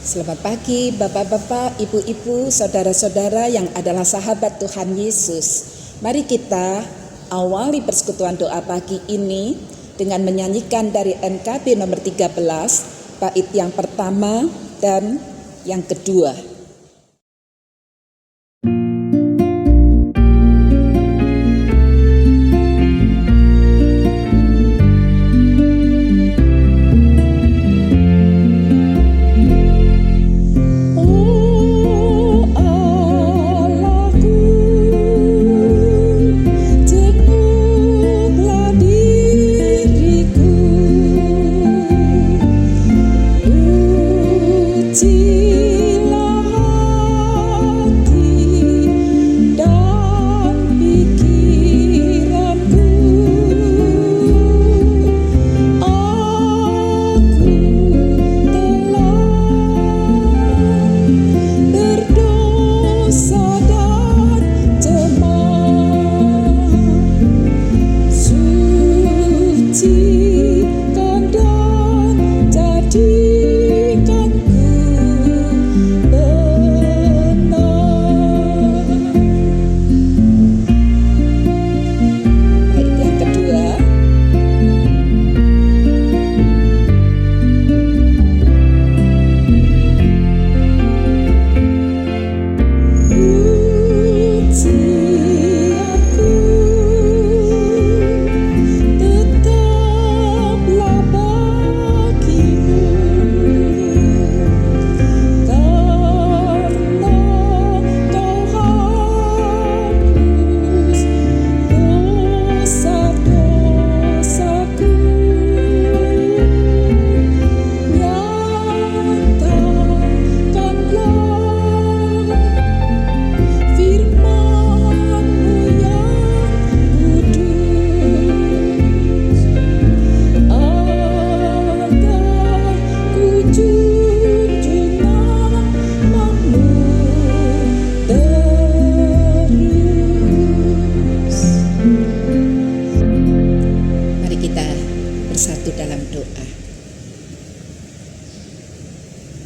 Selamat pagi Bapak-bapak, Ibu-ibu, saudara-saudara yang adalah sahabat Tuhan Yesus. Mari kita awali persekutuan doa pagi ini dengan menyanyikan dari NKB nomor 13, bait yang pertama dan yang kedua.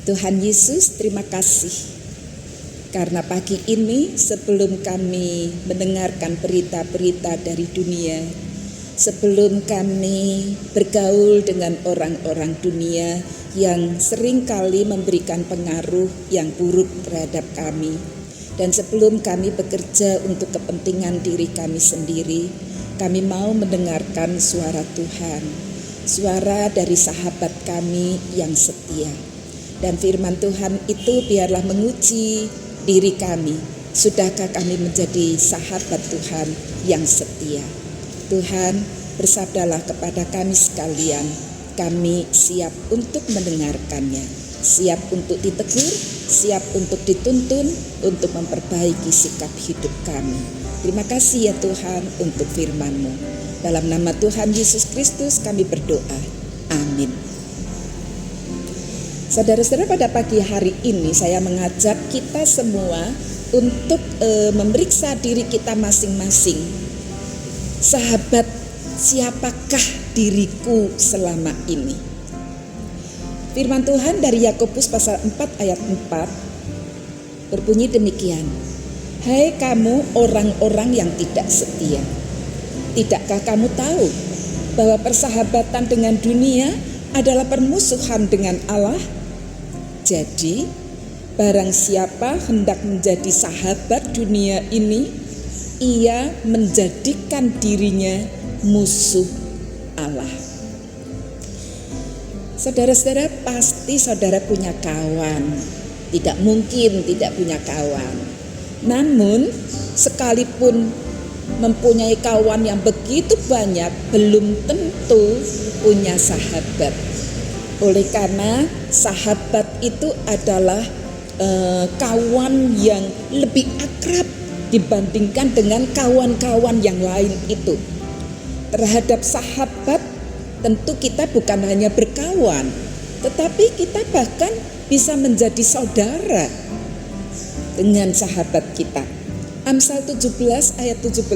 Tuhan Yesus, terima kasih karena pagi ini sebelum kami mendengarkan berita-berita dari dunia, sebelum kami bergaul dengan orang-orang dunia yang seringkali memberikan pengaruh yang buruk terhadap kami, dan sebelum kami bekerja untuk kepentingan diri kami sendiri, kami mau mendengarkan suara Tuhan, suara dari sahabat kami yang setia. Dan firman Tuhan itu biarlah menguji diri kami. Sudahkah kami menjadi sahabat Tuhan yang setia? Tuhan, bersabdalah kepada kami sekalian. Kami siap untuk mendengarkannya, siap untuk ditegur, siap untuk dituntun, untuk memperbaiki sikap hidup kami. Terima kasih ya Tuhan untuk firman-Mu. Dalam nama Tuhan Yesus Kristus kami berdoa. Amin. Saudara-saudara, pada pagi hari ini saya mengajak kita semua untuk memeriksa diri kita masing-masing. Sahabat, siapakah diriku selama ini? Firman Tuhan dari Yakobus pasal 4 ayat 4 berbunyi demikian. Hai kamu orang-orang yang tidak setia, tidakkah kamu tahu bahwa persahabatan dengan dunia adalah permusuhan dengan Allah? Jadi, barang siapa hendak menjadi sahabat dunia ini, ia menjadikan dirinya musuh Allah. Saudara-saudara, pasti saudara punya kawan. Tidak mungkin tidak punya kawan. Namun, sekalipun mempunyai kawan yang begitu banyak, belum tentu punya sahabat. Oleh karena sahabat itu adalah kawan yang lebih akrab dibandingkan dengan kawan-kawan yang lain itu. Terhadap sahabat tentu kita bukan hanya berkawan, tetapi kita bahkan bisa menjadi saudara dengan sahabat kita. Amsal 17 ayat 17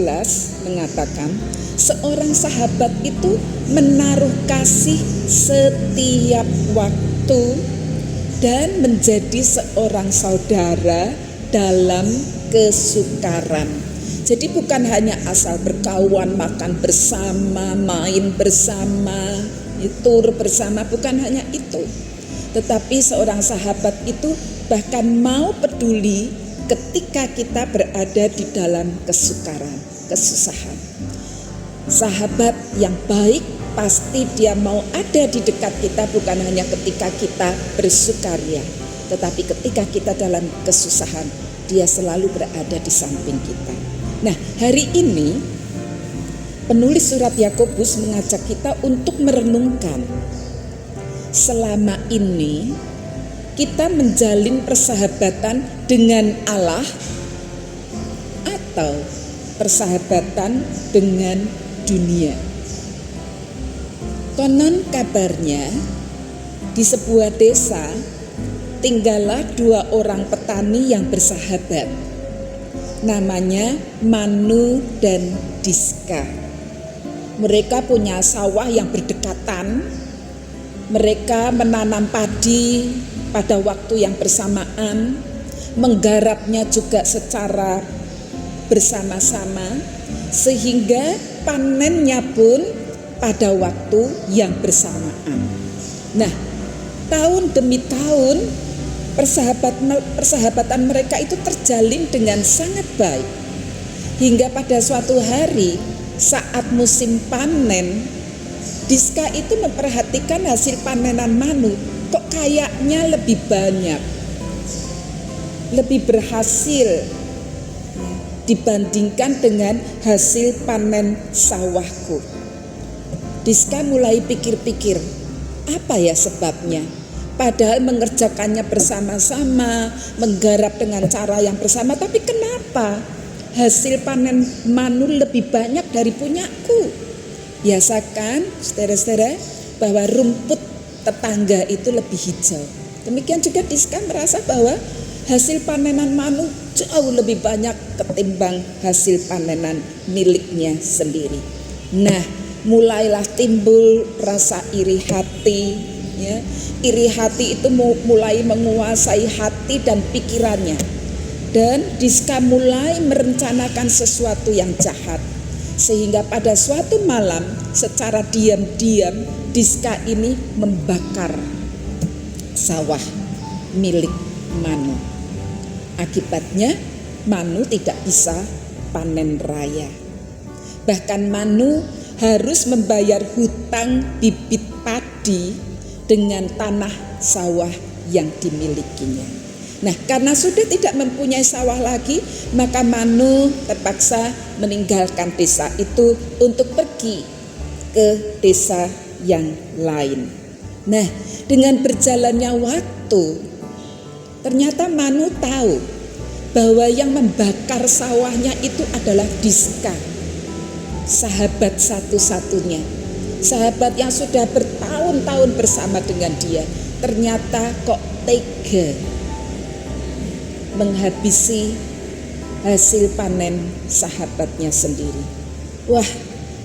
mengatakan, seorang sahabat itu menaruh kasih setiap waktu dan menjadi seorang saudara dalam kesukaran. Jadi bukan hanya asal berkawan, makan bersama, main bersama, tur bersama, bukan hanya itu. Tetapi seorang sahabat itu bahkan mau peduli ketika kita berada di dalam kesukaran, kesusahan. Sahabat yang baik pasti dia mau ada di dekat kita bukan hanya ketika kita bersukaria, tetapi ketika kita dalam kesusahan, dia selalu berada di samping kita. Nah, hari ini penulis surat Yakobus mengajak kita untuk merenungkan selama ini kita menjalin persahabatan dengan Allah atau persahabatan dengan dunia. Konon kabarnya di sebuah desa tinggallah 2 orang petani yang bersahabat. Namanya Manu dan Diska. Mereka punya sawah yang berdekatan. Mereka menanam padi pada waktu yang bersamaan, menggarapnya juga secara bersama-sama, sehingga panennya pun pada waktu yang bersamaan. Nah, tahun demi tahun persahabatan mereka itu terjalin dengan sangat baik. Hingga pada suatu hari saat musim panen, Diska itu memperhatikan hasil panenan Manu. Kok kayaknya lebih banyak, lebih berhasil dibandingkan dengan hasil panen sawahku. Diska mulai pikir-pikir, apa ya sebabnya? Padahal mengerjakannya bersama-sama, menggarap dengan cara yang bersama, tapi kenapa hasil panen Manu lebih banyak dari punyaku? Biasakan saudara-saudara bahwa rumput tetangga itu lebih hijau. Demikian juga Diska merasa bahwa hasil panenan Manu jauh lebih banyak ketimbang hasil panenan miliknya sendiri. Nah, mulailah timbul rasa iri hati, ya. Iri hati itu mulai menguasai hati dan pikirannya. Dan Diska mulai merencanakan sesuatu yang jahat. Sehingga pada suatu malam secara diam-diam Diska ini membakar sawah milik Manu. Akibatnya Manu tidak bisa panen raya. Bahkan Manu harus membayar hutang bibit padi dengan tanah sawah yang dimilikinya. Nah, karena sudah tidak mempunyai sawah lagi, maka Manu terpaksa meninggalkan desa itu untuk pergi ke desa yang lain. Nah, dengan berjalannya waktu, ternyata Manu tahu bahwa yang membakar sawahnya itu adalah Diska, sahabat satu-satunya, sahabat yang sudah bertahun-tahun bersama dengan dia. Ternyata kok tega menghabisi hasil panen sahabatnya sendiri. Wah,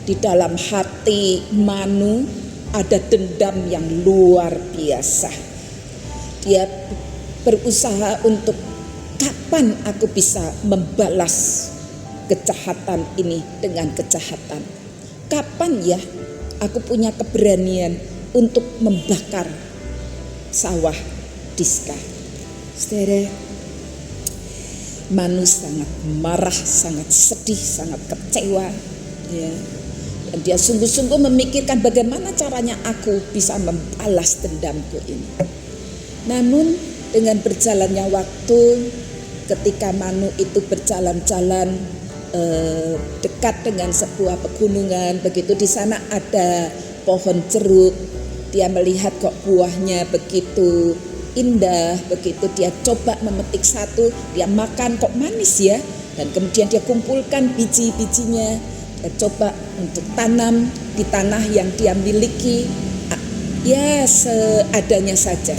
di dalam hati Manu ada dendam yang luar biasa. Dia berusaha untuk kapan aku bisa membalas kejahatan ini dengan kejahatan. Kapan ya aku punya keberanian untuk membakar sawah Diska. Saudara, Manu sangat marah, sangat sedih, sangat kecewa, ya. Dan dia sungguh-sungguh memikirkan bagaimana caranya aku bisa membalas dendamku ini. Namun dengan berjalannya waktu, ketika Manu itu berjalan-jalan dekat dengan sebuah pegunungan, begitu di sana ada pohon jeruk. Dia melihat kok buahnya begitu indah, begitu dia coba memetik satu, dia makan kok manis ya, dan kemudian dia kumpulkan biji-bijinya, dia coba untuk tanam di tanah yang dia miliki, ya seadanya saja.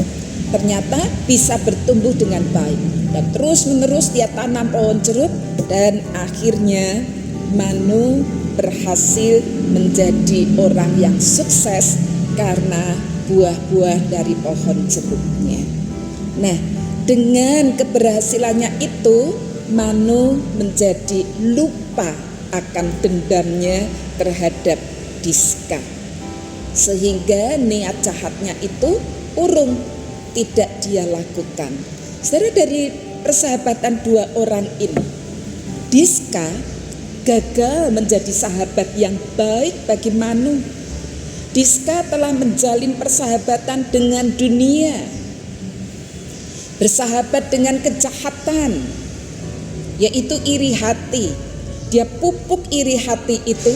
Ternyata bisa bertumbuh dengan baik, dan terus menerus dia tanam pohon jeruk, dan akhirnya Manu berhasil menjadi orang yang sukses karena buah-buah dari pohon jeruknya. Nah, dengan keberhasilannya itu, Manu menjadi lupa akan dendamnya terhadap Diska, sehingga niat jahatnya itu urung tidak dia lakukan. Saudara, dari persahabatan dua orang ini, Diska gagal menjadi sahabat yang baik bagi Manu. Diska telah menjalin persahabatan dengan dunia, bersahabat dengan kejahatan, yaitu iri hati. Dia pupuk iri hati itu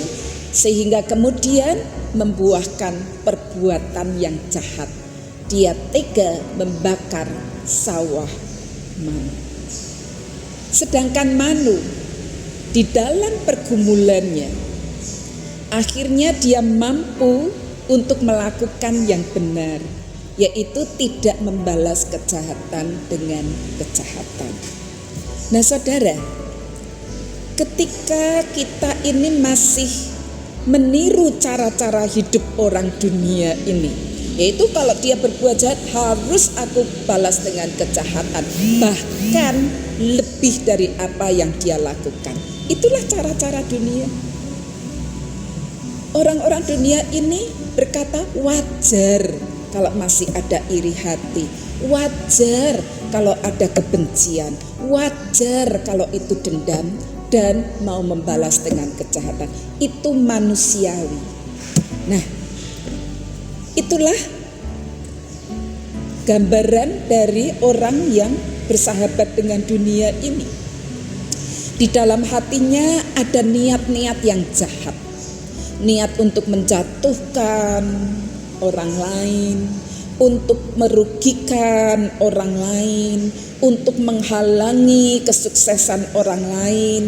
sehingga kemudian membuahkan perbuatan yang jahat. Dia tega membakar sawah Manu. Sedangkan Manu di dalam pergumulannya, akhirnya dia mampu untuk melakukan yang benar, yaitu tidak membalas kejahatan dengan kejahatan. Nah saudara, ketika kita ini masih meniru cara-cara hidup orang dunia ini, yaitu kalau dia berbuat jahat harus aku balas dengan kejahatan, bahkan lebih dari apa yang dia lakukan. Itulah cara-cara dunia. Orang-orang dunia ini berkata wajar kalau masih ada iri hati, wajar kalau ada kebencian, wajar kalau itu dendam dan mau membalas dengan kejahatan. Itu manusiawi. Nah, itulah gambaran dari orang yang bersahabat dengan dunia ini. Di dalam hatinya ada niat-niat yang jahat, niat untuk menjatuhkan orang lain, untuk merugikan orang lain, untuk menghalangi kesuksesan orang lain.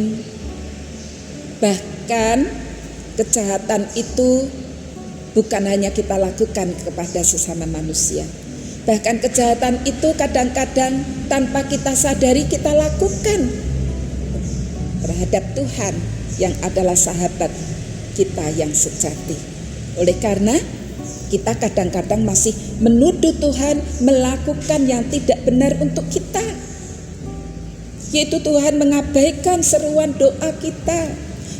Bahkan kejahatan itu bukan hanya kita lakukan kepada sesama manusia, bahkan kejahatan itu kadang-kadang tanpa kita sadari kita lakukan terhadap Tuhan yang adalah sahabat kita yang sejati. Oleh karena kita kadang-kadang masih menuduh Tuhan melakukan yang tidak benar untuk kita, yaitu Tuhan mengabaikan seruan doa kita.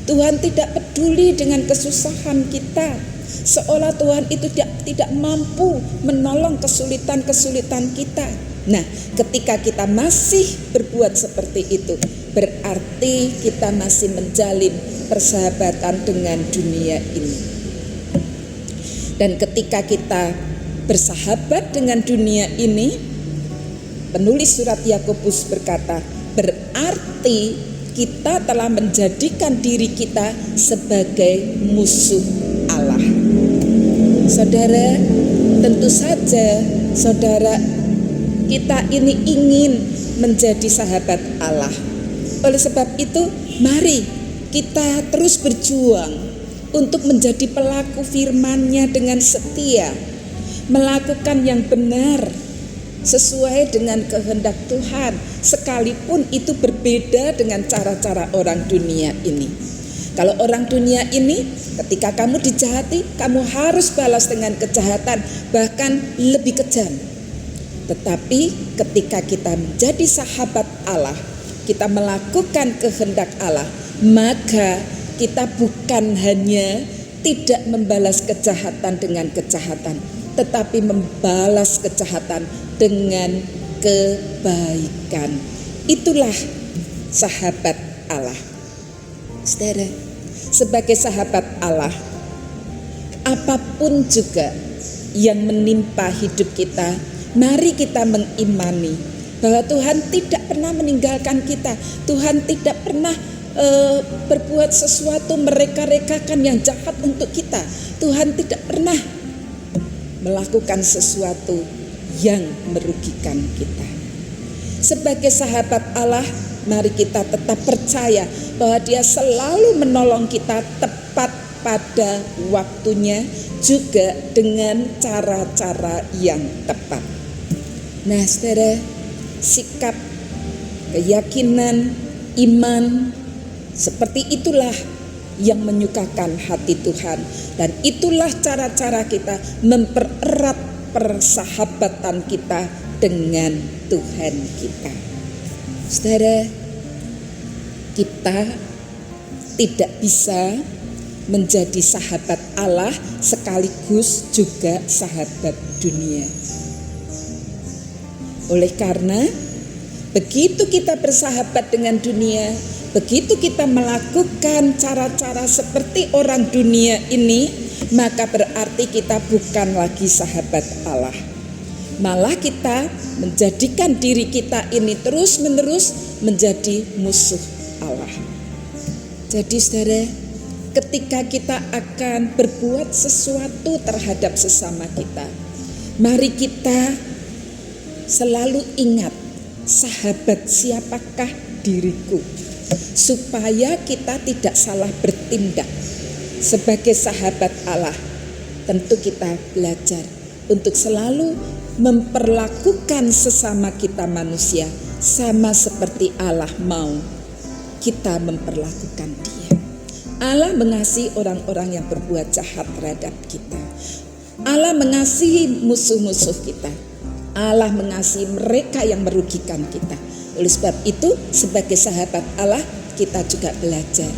Tuhan tidak peduli dengan kesusahan kita, seolah Tuhan itu tidak mampu menolong kesulitan-kesulitan kita. Nah, ketika kita masih berbuat seperti itu, berarti kita masih menjalin persahabatan dengan dunia ini. Dan ketika kita bersahabat dengan dunia ini, penulis surat Yakobus berkata, berarti kita telah menjadikan diri kita sebagai musuh Allah. Saudara, tentu saja saudara, kita ini ingin menjadi sahabat Allah. Oleh sebab itu, mari kita terus berjuang untuk menjadi pelaku firman-Nya dengan setia, melakukan yang benar sesuai dengan kehendak Tuhan, sekalipun itu berbeda dengan cara-cara orang dunia ini. Kalau orang dunia ini, ketika kamu dijahati, kamu harus balas dengan kejahatan, bahkan lebih kejam. Tetapi ketika kita menjadi sahabat Allah, kita melakukan kehendak Allah, maka kita bukan hanya tidak membalas kejahatan dengan kejahatan, tetapi membalas kejahatan dengan kebaikan. Itulah sahabat Allah. Saudara, sebagai sahabat Allah, apapun juga yang menimpa hidup kita, mari kita mengimani bahwa Tuhan tidak pernah meninggalkan kita. Tuhan tidak pernah berbuat sesuatu mereka-rekakan yang jahat untuk kita. Tuhan tidak pernah melakukan sesuatu yang merugikan kita. Sebagai sahabat Allah, mari kita tetap percaya bahwa Dia selalu menolong kita tepat pada waktunya, juga dengan cara-cara yang tepat. Nah, saudara, sikap, keyakinan, iman seperti itulah yang menyukakan hati Tuhan, dan itulah cara-cara kita mempererat persahabatan kita dengan Tuhan kita. Saudara, kita tidak bisa menjadi sahabat Allah sekaligus juga sahabat dunia. Oleh karena begitu kita bersahabat dengan dunia, begitu kita melakukan cara-cara seperti orang dunia ini, maka berarti kita bukan lagi sahabat Allah. Malah kita menjadikan diri kita ini terus-menerus menjadi musuh Allah. Jadi saudara, ketika kita akan berbuat sesuatu terhadap sesama kita, mari kita selalu ingat, sahabat siapakah diriku, supaya kita tidak salah bertindak. Sebagai sahabat Allah, tentu kita belajar untuk selalu memperlakukan sesama kita manusia sama seperti Allah mau kita memperlakukan dia. Allah mengasihi orang-orang yang berbuat jahat terhadap kita. Allah mengasihi musuh-musuh kita. Allah mengasihi mereka yang merugikan kita. Oleh sebab itu, sebagai sahabat Allah, kita juga belajar.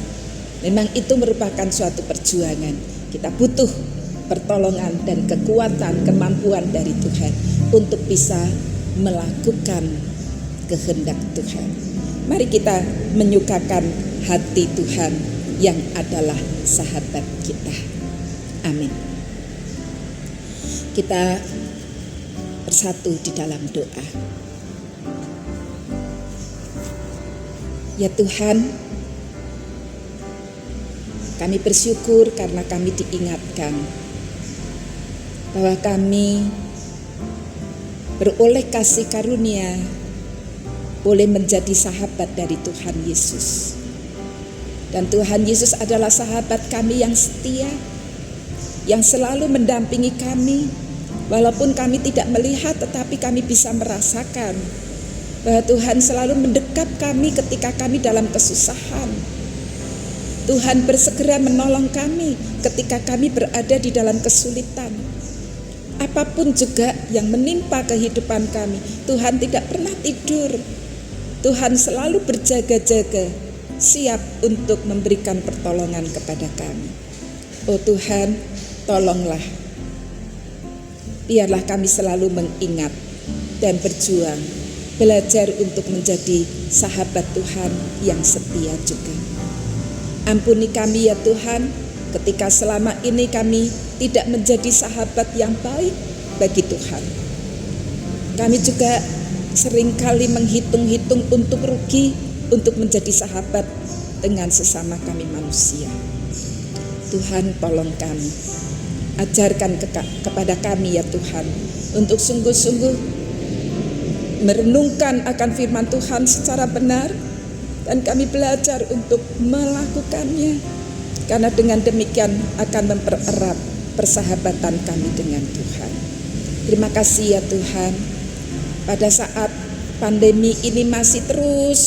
Memang itu merupakan suatu perjuangan. Kita butuh pertolongan dan kekuatan, kemampuan dari Tuhan untuk bisa melakukan kehendak Tuhan. Mari kita menyukakan hati Tuhan yang adalah sahabat kita. Amin. Kita bersatu di dalam doa. Ya Tuhan, kami bersyukur karena kami diingatkan bahwa kami beroleh kasih karunia boleh menjadi sahabat dari Tuhan Yesus. Dan Tuhan Yesus adalah sahabat kami yang setia, yang selalu mendampingi kami. Walaupun kami tidak melihat, tetapi kami bisa merasakan bahwa Tuhan selalu mendekap kami ketika kami dalam kesusahan. Tuhan bersegera menolong kami ketika kami berada di dalam kesulitan. Apapun juga yang menimpa kehidupan kami, Tuhan tidak pernah tidur. Tuhan selalu berjaga-jaga, siap untuk memberikan pertolongan kepada kami. Oh Tuhan, tolonglah. Biarlah kami selalu mengingat dan berjuang, belajar untuk menjadi sahabat Tuhan yang setia juga. Ampuni kami ya Tuhan, ketika selama ini kami tidak menjadi sahabat yang baik bagi Tuhan. Kami juga seringkali menghitung-hitung untuk rugi untuk menjadi sahabat dengan sesama kami manusia. Tuhan tolong kami, ajarkan kepada kami ya Tuhan untuk sungguh-sungguh merenungkan akan firman Tuhan secara benar, dan kami belajar untuk melakukannya, karena dengan demikian akan mempererat persahabatan kami dengan Tuhan. Terima kasih ya Tuhan. Pada saat pandemi ini masih terus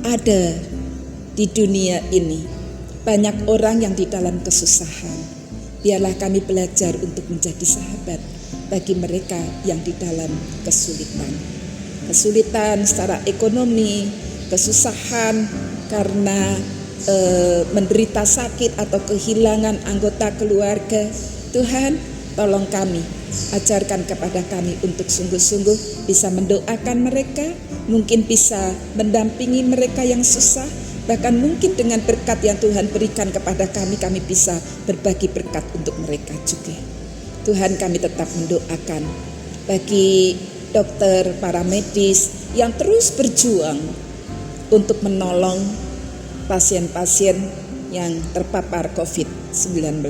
ada di dunia ini, banyak orang yang di dalam kesusahan. Biarlah kami belajar untuk menjadi sahabat bagi mereka yang di dalam kesulitan. Kesulitan secara ekonomi, kesusahan karena menderita sakit atau kehilangan anggota keluarga. Tuhan, tolong kami, ajarkan kepada kami untuk sungguh-sungguh bisa mendoakan mereka, mungkin bisa mendampingi mereka yang susah, bahkan mungkin dengan berkat yang Tuhan berikan kepada kami, kami bisa berbagi berkat untuk mereka juga. Tuhan, kami tetap mendoakan bagi dokter, para medis yang terus berjuang untuk menolong pasien-pasien yang terpapar COVID-19.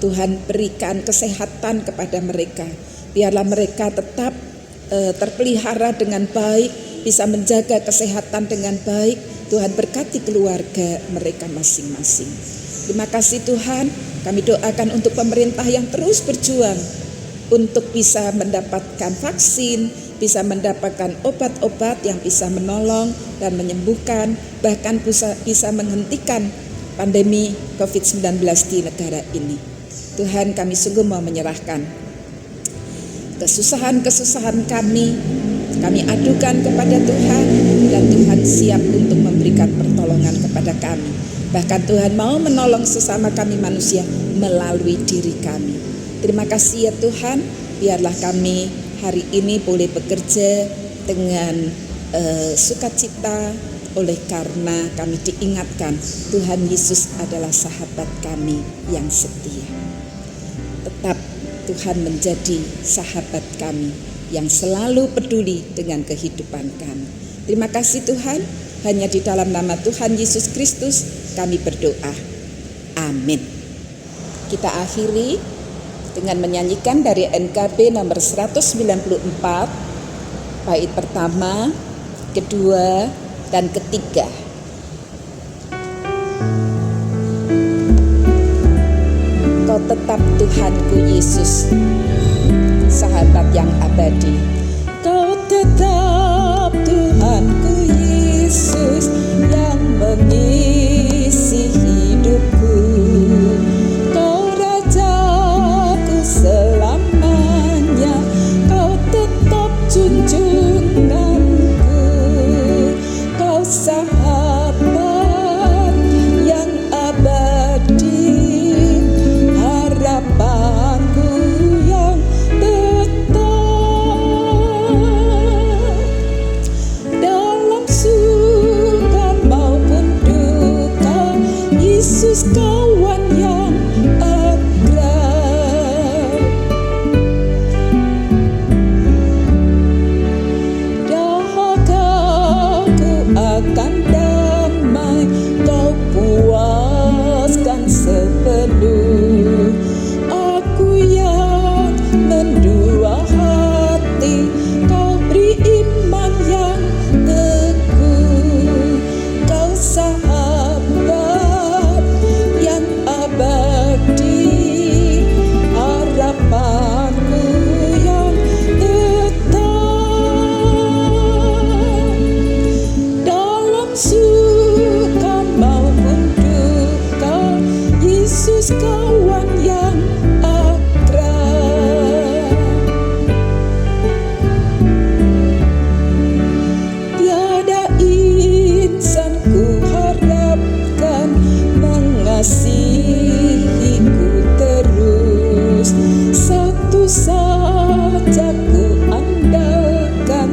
Tuhan, berikan kesehatan kepada mereka. Biarlah mereka tetap terpelihara dengan baik, bisa menjaga kesehatan dengan baik. Tuhan, berkati keluarga mereka masing-masing. Terima kasih Tuhan. Kami doakan untuk pemerintah yang terus berjuang untuk bisa mendapatkan vaksin, bisa mendapatkan obat-obat yang bisa menolong dan menyembuhkan, bahkan bisa menghentikan pandemi COVID-19 di negara ini. Tuhan, kami sungguh mau menyerahkan kesusahan-kesusahan kami adukan kepada Tuhan, dan Tuhan siap untuk memberikan pertolongan kepada kami. Bahkan Tuhan mau menolong sesama kami manusia melalui diri kami. Terima kasih ya Tuhan, biarlah kami hari ini boleh bekerja dengan sukacita, oleh karena kami diingatkan Tuhan Yesus adalah sahabat kami yang setia. Tetap Tuhan menjadi sahabat kami yang selalu peduli dengan kehidupan kami. Terima kasih Tuhan, hanya di dalam nama Tuhan Yesus Kristus kami berdoa. Amin. Kita akhiri dengan menyanyikan dari NKB nomor 194, bait pertama, kedua, dan ketiga. Kau tetap Tuhanku Yesus, sahabat yang abadi. Kau tetap Tuhanku Yesus yang mengisi hidupku. Kau Rajaku selamanya, kau tetap junjunganku. Kau sahabat yang abadi, harapanku yang dalam suka maupun duka, Yesus kawan yang akrab. Dahagaku akan damai, kau puaskan sepenuh. Aku yang mendua hati, kau beri iman yang teguh. Kau sahabat yang abadi, harapanku yang tetap. Dalam suka maupun duka, Yesus kawan yang akrab. Tiada insan ku harapkan mengasihiku terus, satu saja ku andalkan,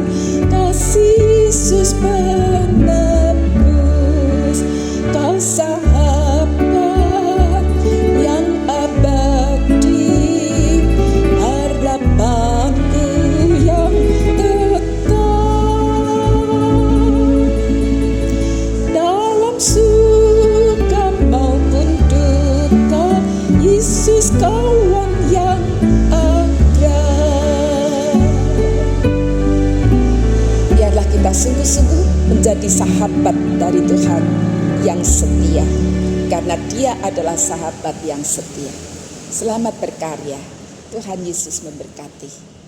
kasih Yesus penebus. Kau sahabat yang abadi, harapanku yang tetap. Dalam suka maupun duka, Yesus kawan yang akrab. Biarlah kita sungguh-sungguh menjadi sahabat dari Tuhan yang setia, karena Dia adalah sahabat yang setia. Selamat berkarya. Tuhan Yesus memberkati.